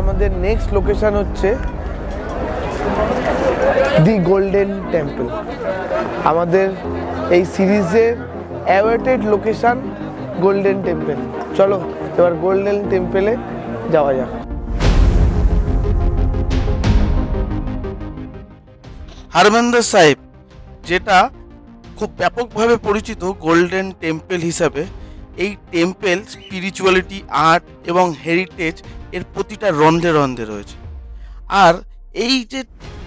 আমাদের next location হচ্ছে দি golden temple. আমাদের এই সিরিজের অ্যাওয়েটেড লোকেশন গোল্ডেন টেম্পল। চলো এবার গোল্ডেন টেম্পলে যাওয়া যাক। হরমন্দির সাহিব, যেটা খুব ব্যাপকভাবে পরিচিত গোল্ডেন টেম্পল হিসাবে, এই টেম্পল স্পিরিচুয়ালিটি, আর্ট এবং হেরিটেজ এর প্রতিটা রন্ধে রন্ধে রয়েছে। আর এই যে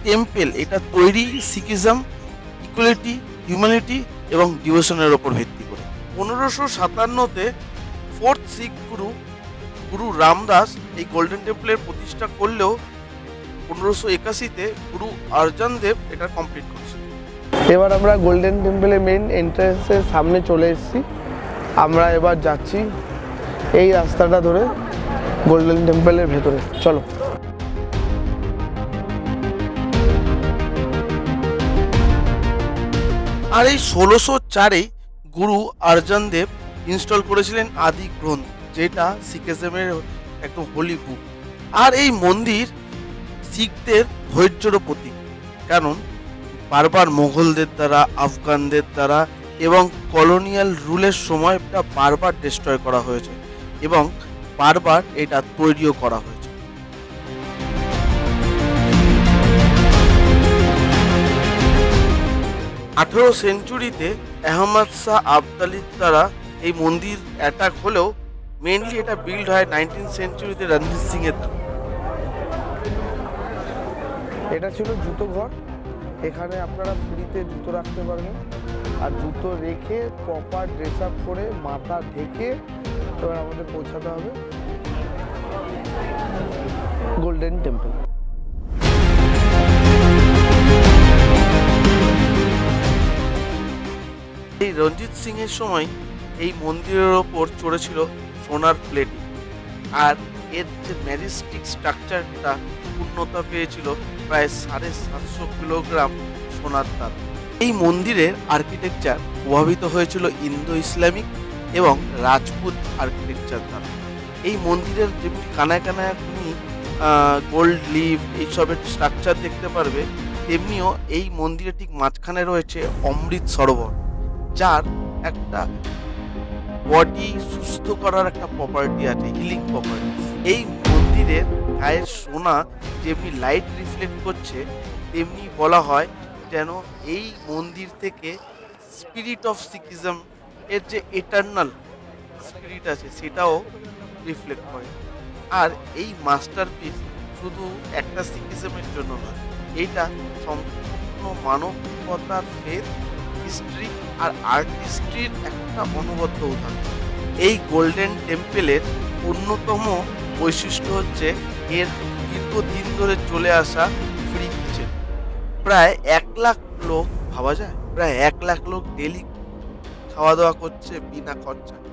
টেম্পল, এটা তৈরি শিখিজম, ইকুয়ালিটি, হিউম্যানিটি এবং ডিভোশনের ওপর ভিত্তি করে। 1557-তে ফোর্থ শিখ গুরু রামদাস এই গোল্ডেন টেম্পলের প্রতিষ্ঠা করলেও 1581-তে গুরু অর্জন দেব এটা কমপ্লিট করেছে। এবার আমরা গোল্ডেন টেম্পলের মেন এন্ট্রান্সের সামনে চলে এসেছি। আমরা এবার যাচ্ছি এই রাস্তাটা ধরে গোল্ডেন টেম্পলের ভেতরে। চলো। আর এই 1604-এ গুরু অর্জন দেব ইনস্টল করেছিলেন আদি গ্রন্থ, যেটা শিখিজমের একদম হোলি বুক। আর এই মন্দির শিখদের ধৈর্যের প্রতীক, কারণ বারবার মোগলদের দ্বারা, আফগানদের দ্বারা এবং কলোনিয়াল রুলের সময় এটা বারবার ডিস্ট্রয় করা হয়েছে এবং বারবার এটা তৈরিও করা হয়েছে। 18 সেঞ্চুরিতে আহমদ শাহ আবদালির দ্বারা এই মন্দির অ্যাটাক হলেও মেনলি এটা বিল্ড হয় 19 সেঞ্চুরিতে রণজিৎ সিং এর দ্বারা। এটা ছিল জুতো ঘর। এখানে আপনারা ফ্রিতে জুতো রাখতে পারবেন, আর জুতো রেখে প্রপার ড্রেস আপ করে মাথা ঢেকে এবার আমাদের পৌঁছাতে হবে গোল্ডেন টেম্পল। এই রণজিৎ সিং এর সময় এই মন্দিরের ওপর চড়েছিল সোনার প্লেটিং, আর এর যে ম্যাজেস্টিক স্ট্রাকচারটা পূর্ণতা পেয়েছিল প্রায় 750 কিলোগ্রাম সোনার তার। এই মন্দিরের আর্কিটেকচার প্রভাবিত হয়েছিল ইন্দো ইসলামিক এবং রাজপুত আর্কিটেকচার দ্বারা। এই মন্দিরের যেমনি কানায় কানায় তুমি গোল্ড লিভ এইসবের স্ট্রাকচার দেখতে পারবে, তেমনিও এই মন্দিরের ঠিক মাঝখানে রয়েছে অমৃত সরোবর, যার একটা বডি সুস্থ করার একটা প্রপার্টি আছে, হিলিং প্রপার্টি। এই মন্দিরের গায়ের সোনা যেমনি লাইট রিফ্লেক্ট করছে, তেমনি বলা হয় যেন এই মন্দির থেকে স্পিরিট অফ শিখিজম এর যে এটার্নাল স্পিরিট আছে সেটাও রিফ্লেক্ট করে। আর এই মাস্টারপিস শুধু একটা শিখিজমের জন্য নয়, এইটা সম্পূর্ণ মানবতার ফেথ, হিস্ট্রি আর আর্টিস্ট্রির একটা অনবদ্য উদাহরণ। এই গোল্ডেন টেম্পলের অন্যতম বৈশিষ্ট্য হচ্ছে এর দীর্ঘদিন ধরে চলে আসা ফ্রি কিচেন। প্রায় 1 লাখ লোক, ভাবা যায়, প্রায় 1 লাখ লোক ডেলি খাওয়া দাওয়া করছে বিনা খরচায়।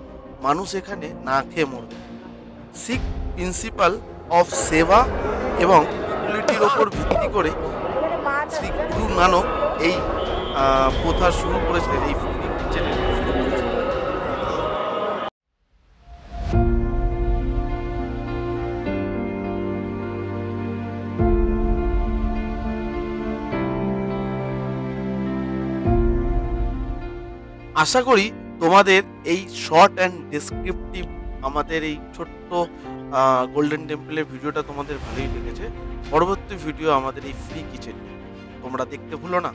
মানুষ এখানে না খেয়ে মরবে। শিখ প্রিন্সিপাল অফ সেবা এবং ইকুয়ালিটির ওপর ভিত্তি করে শ্রী গুরু নানক এই প্রথা শুরু করেছিলেন, এই ফ্রি কিচেনের শুরু করেছিলেন। আশা করি তোমাদের এই শর্ট অ্যান্ড ডেসক্রিপটিভ আমাদের এই ছোট্ট গোল্ডেন টেম্পলের ভিডিওটা তোমাদের ভালোই লেগেছে। পরবর্তী ভিডিও আমাদের এই ফ্রি কিচেন তোমরা দেখতে ভুলো না।